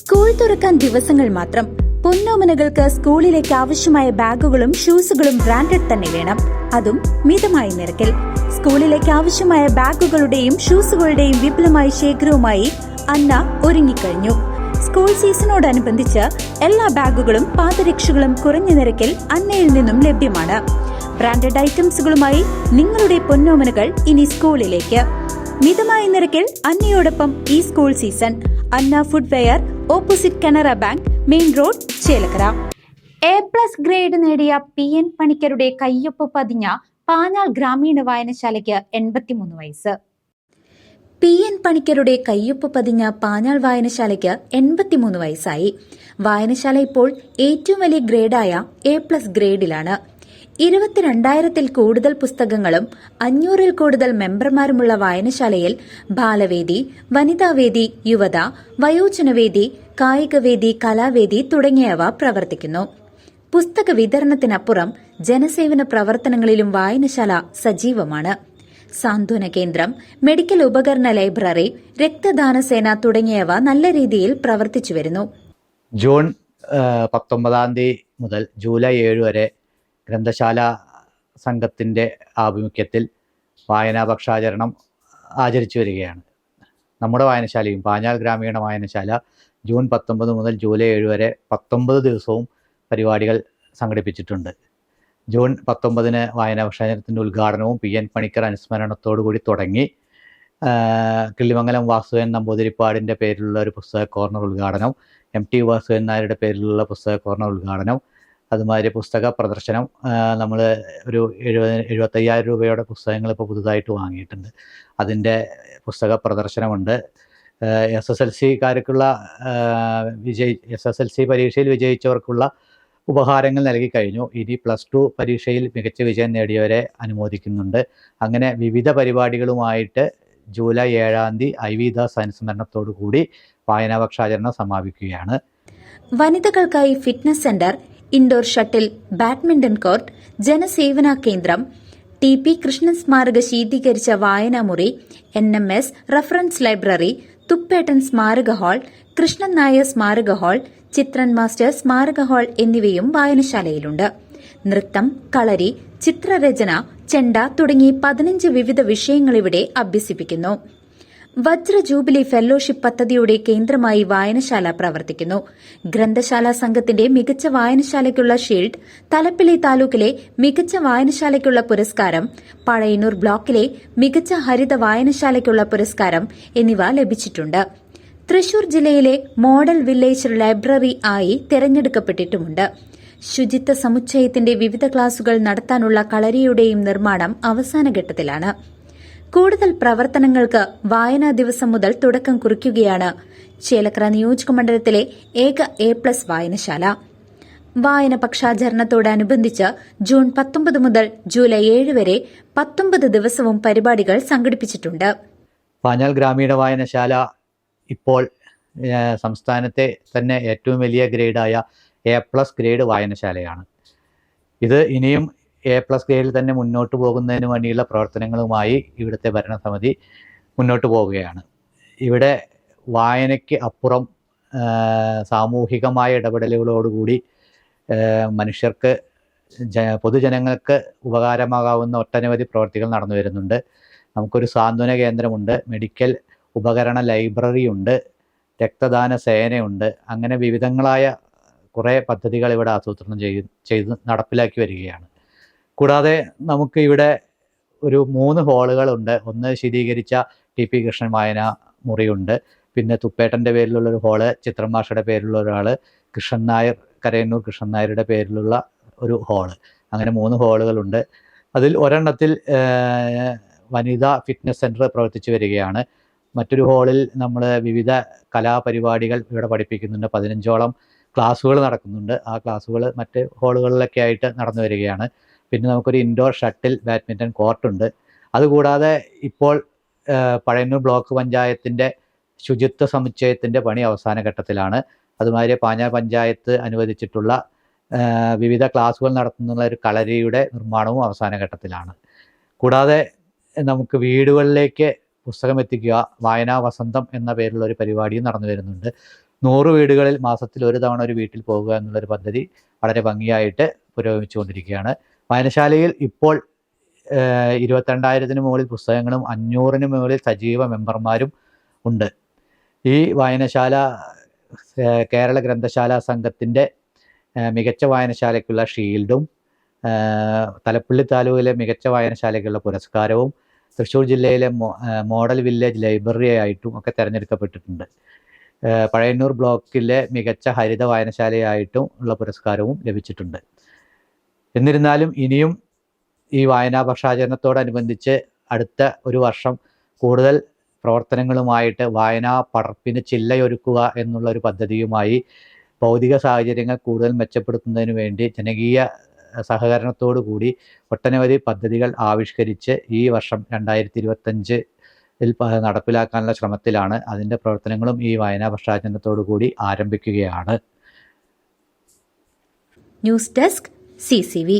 School തുറക്കാൻ ദിവസങ്ങൾ മാത്രം. പൊന്നോമനകൾക്ക് സ്കൂളിലേക്ക് ആവശ്യമായ ബാഗുകളും ഷൂസുകളും ബ്രാൻഡഡ് തന്നെ വേണം, അതും മിതമായ നിരക്കിൽ. സ്കൂളിലേക്ക് ആവശ്യമായ ബാഗുകളുടെയും ഷൂസുകളുടെയും വിപുലമായ ശേഖരവുമായി അന്ന ഒരുങ്ങിക്കഴിഞ്ഞു. സ്കൂൾ സീസണോടനുബന്ധിച്ച് എല്ലാ ബാഗുകളും പാദരക്ഷകളും കുറഞ്ഞ നിരക്കിൽ അന്നയിൽ നിന്നും ലഭ്യമാണ്. ബ്രാൻഡഡ് ഐറ്റംസുകളുമായി നിങ്ങളുടെ പൊന്നോമനകൾ ഇനി സ്കൂളിലേക്ക്. മിതമായ നിരക്കിൽ അന്നയോടൊപ്പം ഈ school season. Anna footwear, opposite Canara bank, main road, Chelakkara. A+ grade നേടിയ PN പണിക്കരുടെ കയ്യൊപ്പ് പതിഞ്ഞ പാഞ്ഞാൾ ഗ്രാമീണ വായനശാലയ്ക്ക് 83 വയസ്സ്. PN പണിക്കരുടെ കയ്യൊപ്പ് പതിഞ്ഞ പാഞ്ഞാൾ വായനശാലയ്ക്ക് 83 വയസ്സായി. വായനശാല ഇപ്പോൾ ഏറ്റവും വലിയ ഗ്രേഡായ A+ ഗ്രേഡിലാണ്. 22,000-ൽ കൂടുതൽ പുസ്തകങ്ങളും 500-ൽ കൂടുതൽ മെമ്പർമാരുമുള്ള വായനശാലയിൽ ബാലവേദി, വനിതാവേദി, യുവത, വയോജനവേദി, കായികവേദി, കലാവേദി തുടങ്ങിയവ പ്രവർത്തിക്കുന്നു. പുസ്തക വിതരണത്തിനപ്പുറം ജനസേവന പ്രവർത്തനങ്ങളിലും വായനശാല സജീവമാണ്. സാന്ത്വന കേന്ദ്രം, മെഡിക്കൽ ഉപകരണ ലൈബ്രറി, രക്തദാനസേന തുടങ്ങിയവ നല്ല രീതിയിൽ പ്രവർത്തിച്ചുവരുന്നു. ജൂൺ 19 മുതൽ ജൂലൈ 7 വരെ ഗ്രന്ഥശാല സംഘത്തിൻ്റെ ആഭിമുഖ്യത്തിൽ വായനാ പക്ഷാചരണം ആചരിച്ചു വരികയാണ്. നമ്മുടെ വായനശാലയും പാഞ്ഞാൾ ഗ്രാമീണ വായനശാല ജൂൺ 19 മുതൽ ജൂലൈ 7 വരെ 19 ദിവസവും പരിപാടികൾ സംഘടിപ്പിച്ചിട്ടുണ്ട്. ജൂൺ 19 വായനാ പക്ഷാചരണത്തിൻ്റെ ഉദ്ഘാടനവും PN പണിക്കർ അനുസ്മരണത്തോടു കൂടി തുടങ്ങി. കിള്ളിമംഗലം വാസുദേവൻ നമ്പൂതിരിപ്പാടിൻ്റെ പേരിലുള്ള ഒരു പുസ്തക കോർണർ ഉദ്ഘാടനം, MT വാസുദേവൻ നായരുടെ പേരിലുള്ള പുസ്തക കോർണർ ഉദ്ഘാടനം, അതുമാതിരി പുസ്തക പ്രദർശനം. നമ്മൾ ഒരു 75,000 രൂപയുടെ പുസ്തകങ്ങൾ പുതുതായിട്ട് വാങ്ങിയിട്ടുണ്ട്. അതിൻ്റെ പുസ്തക പ്രദർശനമുണ്ട്. SSLCക്കാർക്കുള്ള SSLC പരീക്ഷയിൽ വിജയിച്ചവർക്കുള്ള ഉപഹാരങ്ങൾ നൽകി കഴിഞ്ഞു. ഇനി +2 പരീക്ഷയിൽ മികച്ച വിജയം നേടിയവരെ അനുമോദിക്കുന്നുണ്ട്. അങ്ങനെ വിവിധ പരിപാടികളുമായിട്ട് ജൂലൈ 7 IV ദാസ് അനുസ്മരണത്തോടു കൂടി വായനാ പക്ഷാചരണം സമാപിക്കുകയാണ്. വനിതകൾക്കായി fitness centre, indoor shuttle, badminton court, ജനസേവന കേന്ദ്രം, TP കൃഷ്ണൻ സ്മാരക ശീതീകരിച്ച വായനാമുറി, NMS റഫറൻസ് ലൈബ്രറി, തുപ്പേട്ടൻ സ്മാരക ഹാൾ, കൃഷ്ണൻ നായർ സ്മാരക ഹാൾ, ചിത്രൻ മാസ്റ്റർ സ്മാരക ഹാൾ എന്നിവയും വായനശാലയിലുണ്ട്. നൃത്തം, കളരി, ചിത്രരചന, ചെണ്ട തുടങ്ങി 15 വിവിധ വിഷയങ്ങളിവിടെ അഭ്യസിപ്പിക്കുന്നു. വജ്ര ജൂബിലി ഫെല്ലോഷിപ്പ് പദ്ധതിയുടെ കേന്ദ്രമായി വായനശാല പ്രവർത്തിക്കുന്നു. ഗ്രന്ഥശാല സംഘത്തിന്റെ മികച്ച വായനശാലയ്ക്കുള്ള ഷീൽഡ്, തലപ്പിള്ളി താലൂക്കിലെ മികച്ച വായനശാലയ്ക്കുള്ള പുരസ്കാരം, പഴയന്നൂർ ബ്ലോക്കിലെ മികച്ച ഹരിത വായനശാലയ്ക്കുള്ള പുരസ്കാരം എന്നിവ ലഭിച്ചിട്ടുണ്ട്. തൃശൂർ ജില്ലയിലെ മോഡൽ വില്ലേജ് ലൈബ്രറി ആയി തെരഞ്ഞെടുക്കപ്പെട്ടിട്ടുമുണ്ട്. ശുചിത്വ സമുച്ചയത്തിന്റെ വിവിധ ക്ലാസുകൾ നടത്താനുള്ള കളരിയുടെയും നിർമ്മാണം അവസാനഘട്ടത്തിലാണ്. കൂടുതൽ പ്രവർത്തനങ്ങൾക്ക് വായനാ ദിവസം മുതൽ തുടക്കം കുറിക്കുകയാണ് ചേലക്കര നിയോജകമണ്ഡലത്തിലെ ഏക A+ വായനശാല. വായന പക്ഷാചരണത്തോടനുബന്ധിച്ച് ജൂൺ 19 മുതൽ ജൂലൈ 7 വരെ 19 ദിവസവും പരിപാടികൾ സംഘടിപ്പിച്ചിട്ടുണ്ട്. പാഞ്ഞാൾ ഗ്രാമീണ വായനശാല ഇപ്പോൾ സംസ്ഥാനത്തെ തന്നെ ഏറ്റവും വലിയ ഗ്രേഡായ A+ ഗ്രേഡ് വായനശാലയാണ്. ഇത് ഇനിയും A+ ഗ്രേഡിൽ തന്നെ മുന്നോട്ട് പോകുന്നതിന് വേണ്ടിയുള്ള പ്രവർത്തനങ്ങളുമായി ഇവിടുത്തെ ഭരണസമിതി മുന്നോട്ട് പോവുകയാണ്. ഇവിടെ വായനയ്ക്ക് അപ്പുറം സാമൂഹികമായ ഇടപെടലുകളോടുകൂടി മനുഷ്യർക്ക് പൊതുജനങ്ങൾക്ക് ഉപകാരമാകാവുന്ന ഒട്ടനവധി പ്രവർത്തികൾ നടന്നു വരുന്നുണ്ട്. നമുക്കൊരു സാന്ത്വന കേന്ദ്രമുണ്ട്, മെഡിക്കൽ ഉപകരണ ലൈബ്രറി ഉണ്ട്, രക്തദാന സേനയുണ്ട്. അങ്ങനെ വിവിധങ്ങളായ കുറേ പദ്ധതികൾ ഇവിടെ ആസൂത്രണം ചെയ്ത് നടപ്പിലാക്കി വരികയാണ്. കൂടാതെ നമുക്ക് ഇവിടെ ഒരു 3 ഹാളുകളുണ്ട്. ഒന്ന് ശീതീകരിച്ച TP കൃഷ്ണൻ വായനാ മുറിയുണ്ട്, പിന്നെ തുപ്പേട്ടൻ്റെ പേരിലുള്ളൊരു ഹാള്, ചിത്രം മാഷയുടെ പേരിലുള്ള ഒരാൾ, കൃഷ്ണൻ നായർ, കരയന്നൂർ കൃഷ്ണൻ നായരുടെ പേരിലുള്ള ഒരു ഹാള്. അങ്ങനെ 3 ഹാളുകളുണ്ട്. അതിൽ ഒരെണ്ണത്തിൽ വനിതാ ഫിറ്റ്നസ് സെൻറ്റർ പ്രവർത്തിച്ചു വരികയാണ്. മറ്റൊരു ഹാളിൽ നമ്മൾ വിവിധ കലാപരിപാടികൾ ഇവിടെ പഠിപ്പിക്കുന്നുണ്ട്. 15ഓളം ക്ലാസ്സുകൾ നടക്കുന്നുണ്ട്. ആ ക്ലാസ്സുകൾ മറ്റ് ഹാളുകളിലൊക്കെ ആയിട്ട് നടന്നു വരികയാണ്. പിന്നെ നമുക്കൊരു ഇൻഡോർ ഷട്ടിൽ, ബാഡ്മിൻ്റൺ കോർട്ടുണ്ട്. അതുകൂടാതെ ഇപ്പോൾ പഴയന്നൂർ ബ്ലോക്ക് പഞ്ചായത്തിൻ്റെ ശുചിത്വ സമുച്ചയത്തിൻ്റെ പണി അവസാന ഘട്ടത്തിലാണ്. അതുമാതിരി പാഞ്ഞാൾ പഞ്ചായത്ത് അനുവദിച്ചിട്ടുള്ള വിവിധ ക്ലാസ്സുകൾ നടത്തുന്ന ഒരു കളരിയുടെ നിർമ്മാണവും അവസാന ഘട്ടത്തിലാണ്. കൂടാതെ നമുക്ക് വീടുകളിലേക്ക് പുസ്തകം എത്തിക്കുക, വായനാ വസന്തം എന്ന പേരിലുള്ള ഒരു പരിപാടിയും നടന്നു വരുന്നുണ്ട്. 100 വീടുകളിൽ മാസത്തിൽ ഒരു തവണ ഒരു വീട്ടിൽ പോകുക എന്നുള്ളൊരു പദ്ധതി വളരെ ഭംഗിയായിട്ട് പുരോഗമിച്ചുകൊണ്ടിരിക്കുകയാണ്. വായനശാലയിൽ ഇപ്പോൾ 22,000 മുകളിൽ പുസ്തകങ്ങളും 500 മുകളിൽ സജീവ മെമ്പർമാരും ഉണ്ട്. ഈ വായനശാല കേരള ഗ്രന്ഥശാല സംഘത്തിൻ്റെ മികച്ച വായനശാലയ്ക്കുള്ള ഷീൽഡും, തലപ്പള്ളി താലൂക്കിലെ മികച്ച വായനശാലയ്ക്കുള്ള പുരസ്കാരവും, തൃശ്ശൂർ ജില്ലയിലെ മോഡൽ വില്ലേജ് ലൈബ്രറി ആയിട്ടും ഒക്കെ തിരഞ്ഞെടുക്കപ്പെട്ടിട്ടുണ്ട്. പഴയന്നൂർ ബ്ലോക്കിലെ മികച്ച ഹരിത വായനശാലയായിട്ടും ഉള്ള പുരസ്കാരവും ലഭിച്ചിട്ടുണ്ട്. എന്നിരുന്നാലും ഇനിയും ഈ വായനാ പക്ഷാചരണത്തോടനുബന്ധിച്ച് അടുത്ത ഒരു വർഷം കൂടുതൽ പ്രവർത്തനങ്ങളുമായിട്ട് വായനാ പടർപ്പിന് ചില്ലയൊരുക്കുക എന്നുള്ള ഒരു പദ്ധതിയുമായി ഭൗതിക സാഹചര്യങ്ങൾ കൂടുതൽ മെച്ചപ്പെടുത്തുന്നതിന് വേണ്ടി ജനകീയ സഹകരണത്തോടു കൂടി ഒട്ടനവധി പദ്ധതികൾ ആവിഷ്കരിച്ച് ഈ വർഷം 2025 നടപ്പിലാക്കാനുള്ള ശ്രമത്തിലാണ്. അതിൻ്റെ പ്രവർത്തനങ്ങളും ഈ വായനാ പക്ഷാചരണത്തോടു കൂടി ആരംഭിക്കുകയാണ്. News desk CCV.